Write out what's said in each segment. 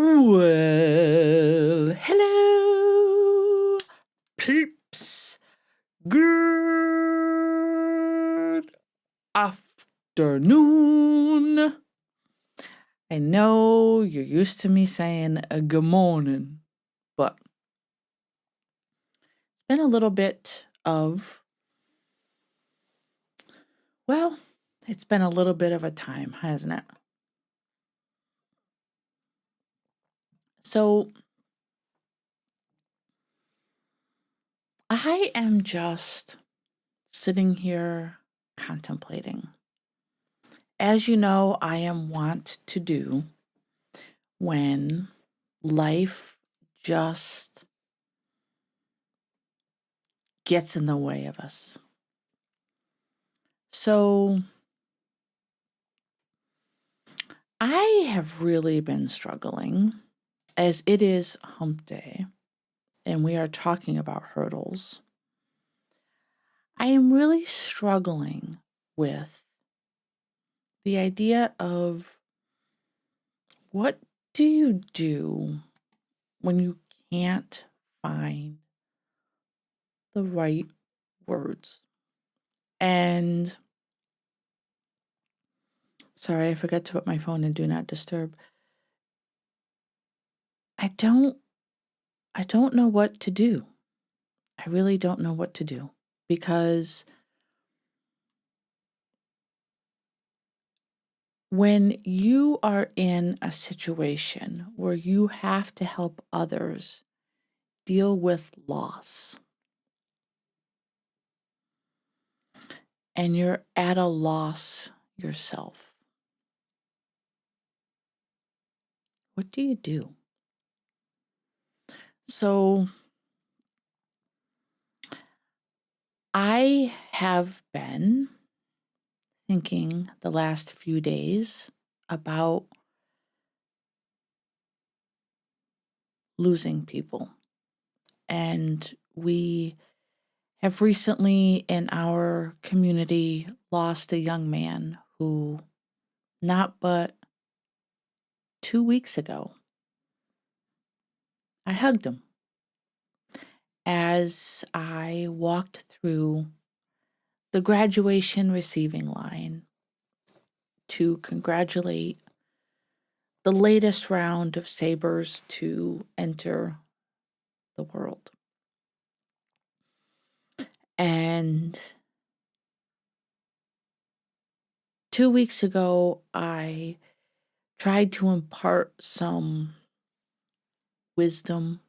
Well, hello, peeps. Good afternoon. I know you're used to me saying good morning, but it's been a little bit of, well, it's been a little bit of a time, hasn't it? So I am just sitting here contemplating. As you know, I am wont to do when life just gets in the way of us. So I have really been struggling, as it is hump day and we are talking about hurdles. I am really struggling with the idea of what do you do when you can't find the right words? And sorry, I forgot to put my phone in do not disturb. I don't know what to do. I really don't know what to do because when you are in a situation where you have to help others deal with loss and you're at a loss yourself, what do you do? So I have been thinking the last few days about losing people. And we have recently in our community lost a young man who, not but 2 weeks ago, I hugged him as I walked through the graduation receiving line to congratulate the latest round of Sabres to enter the world. And 2 weeks ago, I tried to impart some wisdom,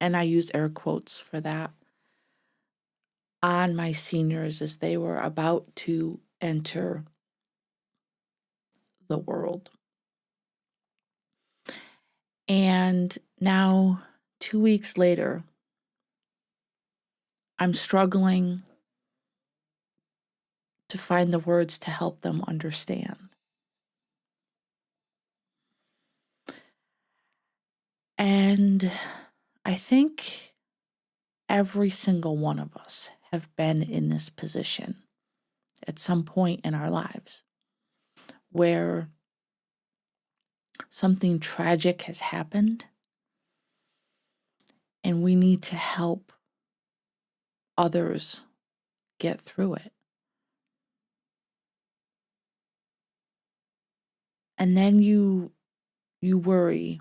and I use air quotes for that, on my seniors as they were about to enter the world. And now, 2 weeks later, I'm struggling to find the words to help them understand. And I think every single one of us have been in this position at some point in our lives where something tragic has happened and we need to help others get through it. And then you worry,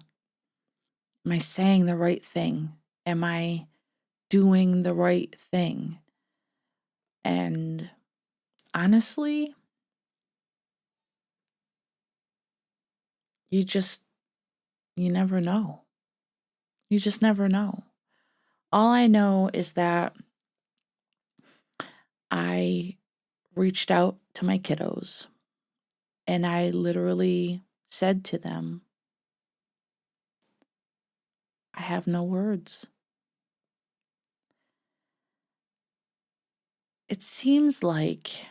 am I saying the right thing? Am I doing the right thing? And honestly, you never know. You just never know. All I know is that I reached out to my kiddos and I literally said to them, I have no words. It seems like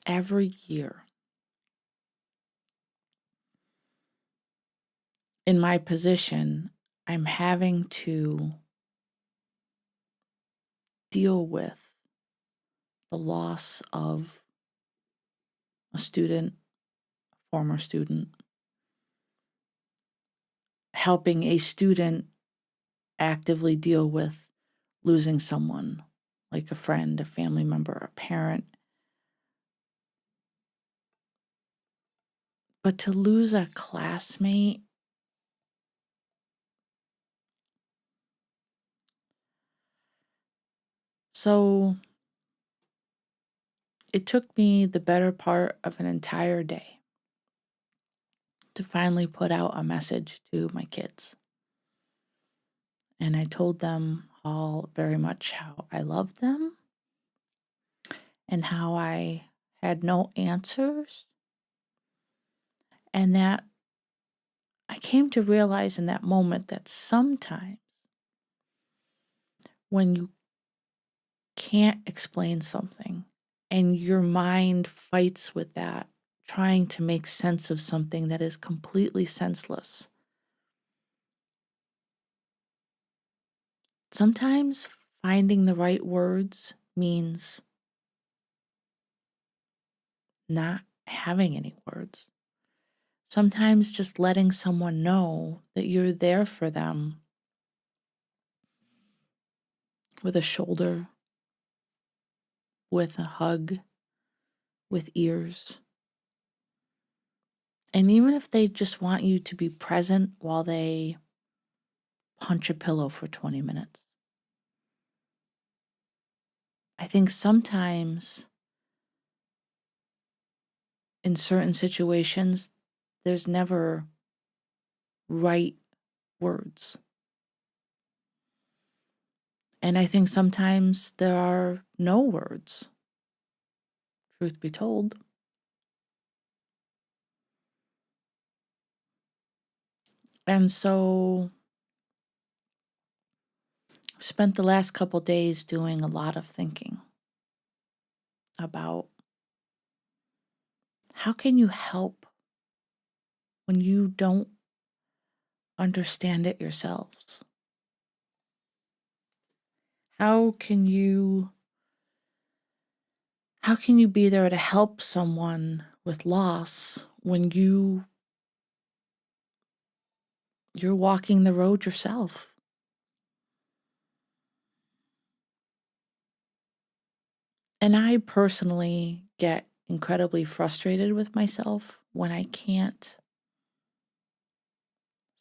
every year in my position, I'm having to deal with the loss of a student, a former student, helping a student actively deal with losing someone, like a friend, a family member, a parent. But to lose a classmate, so it took me the better part of an entire day to finally put out a message to my kids. And I told them all very much how I loved them and how I had no answers. And that I came to realize in that moment that sometimes when you can't explain something and your mind fights with that, trying to make sense of something that is completely senseless, sometimes finding the right words means not having any words. Sometimes just letting someone know that you're there for them with a shoulder, with a hug, with ears. And even if they just want you to be present while they punch a pillow for 20 minutes. I think sometimes in certain situations, there's never right words. And I think sometimes there are no words, truth be told. And so I've spent the last couple days doing a lot of thinking about how can you help when you don't understand it yourselves? How can you be there to help someone with loss when you're walking the road yourself? And I personally get incredibly frustrated with myself when I can't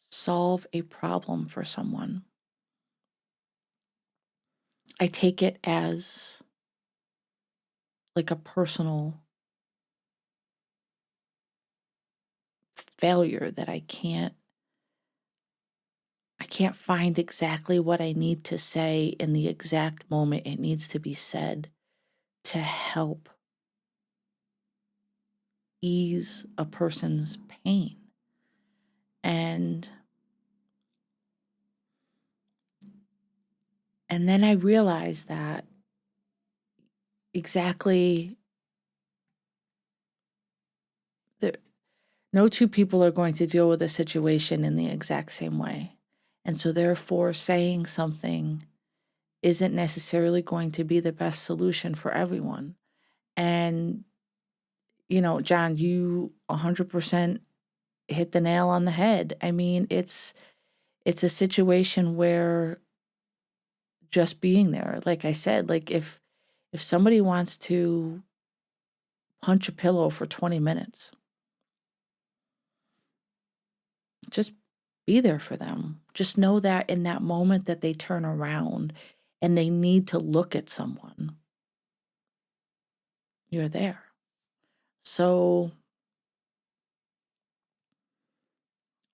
solve a problem for someone. I take it as like a personal failure that I can't find exactly what I need to say in the exact moment it needs to be said to help ease a person's pain. And then I realized that exactly no two people are going to deal with a situation in the exact same way. And so therefore saying something isn't necessarily going to be the best solution for everyone. And John, you 100% hit the nail on the head. I mean, it's a situation where just being there, like I said, like if somebody wants to punch a pillow for 20 minutes, just be there for them. Just know that in that moment that they turn around and they need to look at someone, you're there. So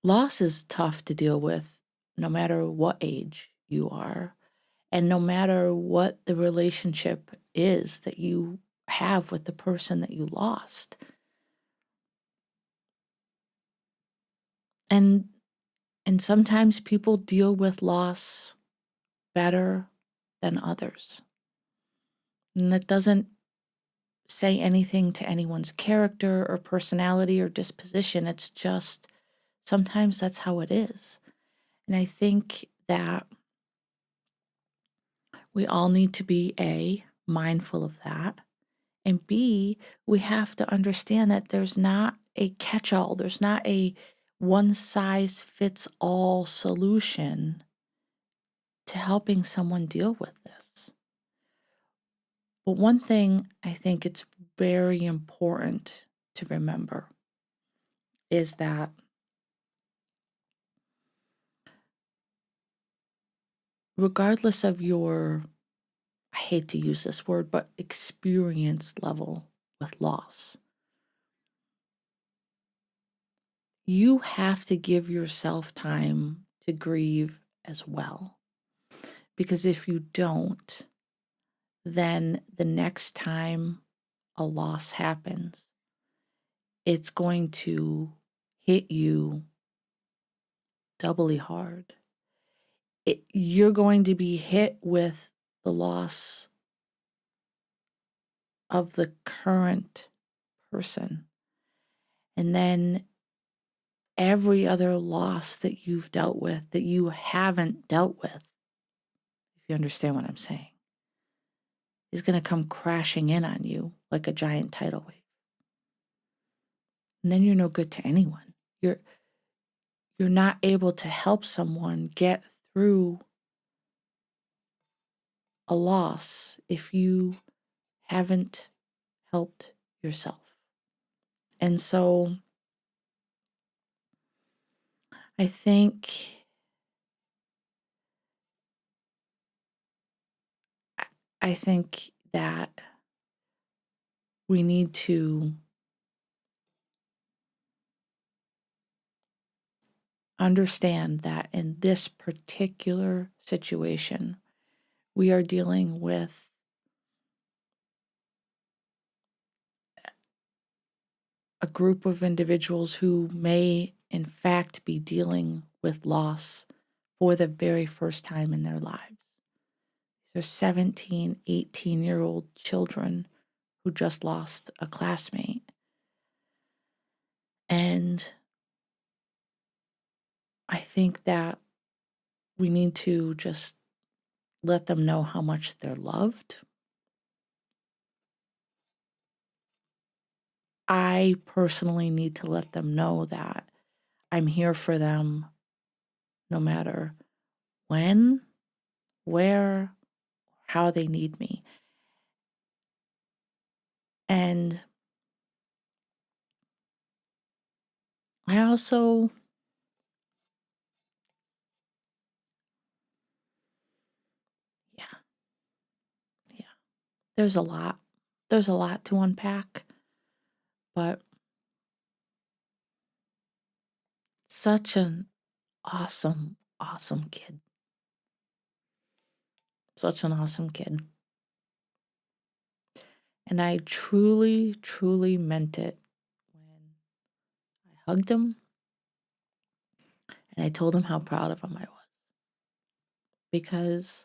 loss is tough to deal with no matter what age you are and no matter what the relationship is that you have with the person that you lost. And sometimes people deal with loss better than others. And that doesn't say anything to anyone's character or personality or disposition. It's just sometimes that's how it is. And I think that we all need to be mindful of that, and B, we have to understand that there's not a catch-all. There's not a one-size-fits-all solution to helping someone deal with this. But one thing I think it's very important to remember is that regardless of your, I hate to use this word, but experience level with loss, you have to give yourself time to grieve as well. Because if you don't, then the next time a loss happens, it's going to hit you doubly hard. You're going to be hit with the loss of the current person. And then every other loss that you've dealt with that you haven't dealt with, if you understand what I'm saying, is going to come crashing in on you like a giant tidal wave. And then you're no good to anyone. You're not able to help someone get through a loss if you haven't helped yourself. And so I think that we need to understand that in this particular situation, we are dealing with a group of individuals who may, in fact, be dealing with loss for the very first time in their lives. These are 17, 18-year-old children who just lost a classmate. And I think that we need to just let them know how much they're loved. I personally need to let them know that I'm here for them no matter when, where, how they need me. And I also, yeah, there's a lot. There's a lot to unpack, but such an awesome, awesome kid. Such an awesome kid. And I truly, truly meant it when I hugged him and I told him how proud of him I was. Because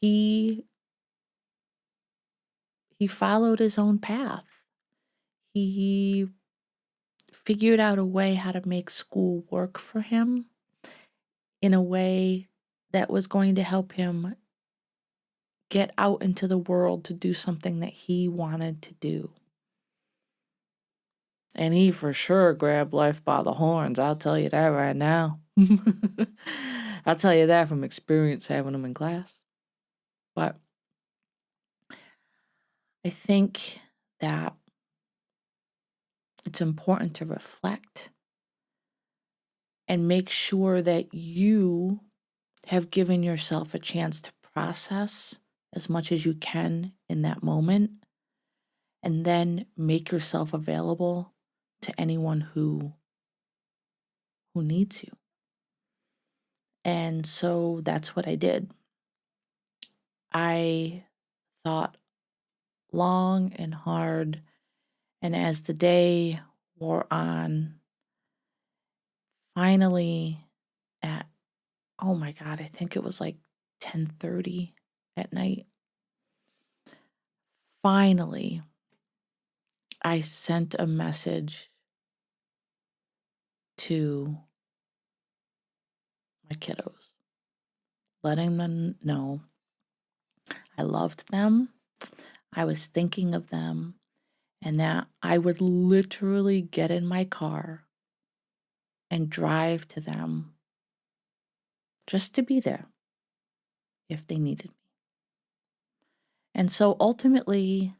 he followed his own path. He figured out a way how to make school work for him in a way that was going to help him get out into the world to do something that he wanted to do. And he for sure grabbed life by the horns, I'll tell you that right now. I'll tell you that from experience having him in class. But I think that it's important to reflect and make sure that you have given yourself a chance to process as much as you can in that moment, and then make yourself available to anyone who needs you. And so that's what I did. I thought long and hard, and as the day wore on, finally at, oh my God, I think it was like 10:30 at night. Finally, I sent a message to my kiddos, letting them know I loved them. I was thinking of them, and that I would literally get in my car and drive to them just to be there if they needed me. And so ultimately,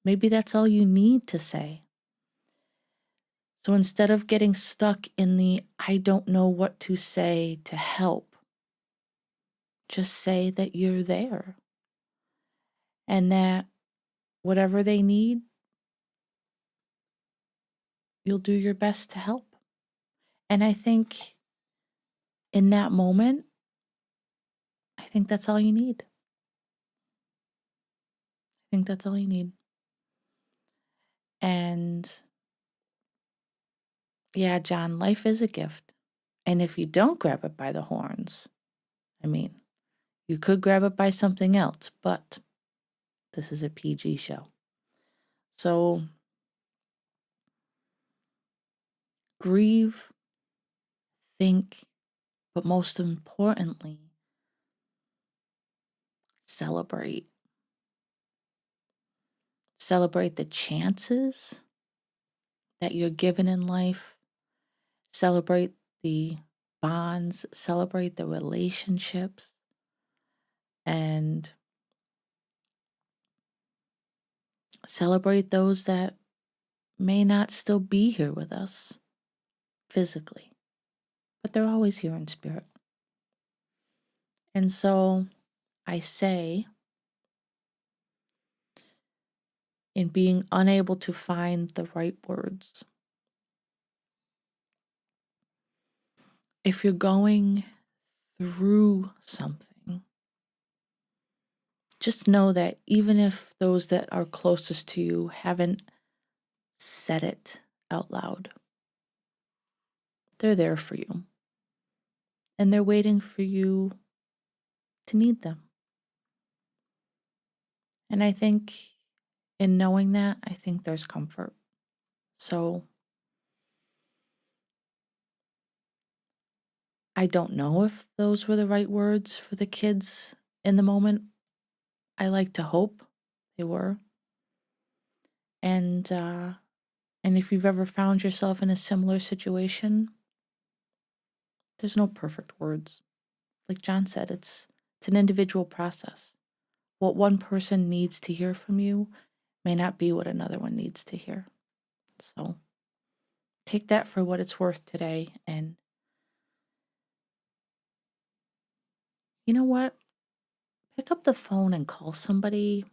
maybe that's all you need to say. So instead of getting stuck in the I don't know what to say to help, just say that you're there and that whatever they need, you'll do your best to help. And I think in that moment, I think that's all you need. I think that's all you need. And yeah, John, life is a gift. And if you don't grab it by the horns, I mean, you could grab it by something else, but this is a PG show. So grieve, think, but most importantly, celebrate. Celebrate the chances that you're given in life. Celebrate the bonds, celebrate the relationships, and celebrate those that may not still be here with us physically, but they're always here in spirit. And so I say, in being unable to find the right words, if you're going through something, just know that even if those that are closest to you haven't said it out loud, they're there for you. And they're waiting for you to need them. And I think in knowing that, I think there's comfort. So I don't know if those were the right words for the kids in the moment. I like to hope they were. And if you've ever found yourself in a similar situation, there's no perfect words. Like John said, it's an individual process. What one person needs to hear from you may not be what another one needs to hear. So take that for what it's worth today. And you know what? Pick up the phone and call somebody.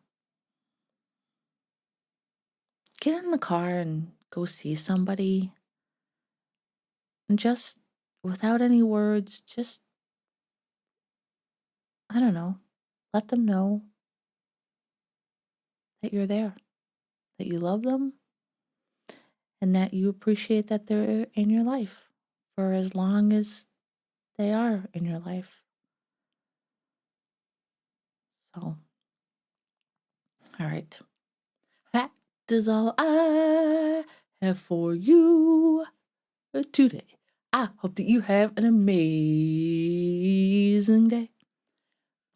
Get in the car and go see somebody. And just without any words, just, I don't know, let them know that you're there, that you love them, and that you appreciate that they're in your life for as long as they are in your life. So, all right. That is all I have for you today. I hope that you have an amazing day.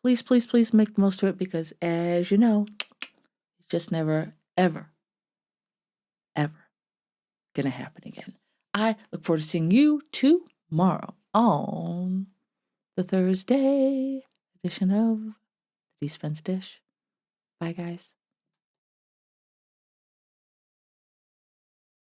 Please, please, please make the most of it because, as you know, it's just never, ever, ever gonna happen again. I look forward to seeing you tomorrow on the Thursday edition of the Dispense Dish. Bye, guys.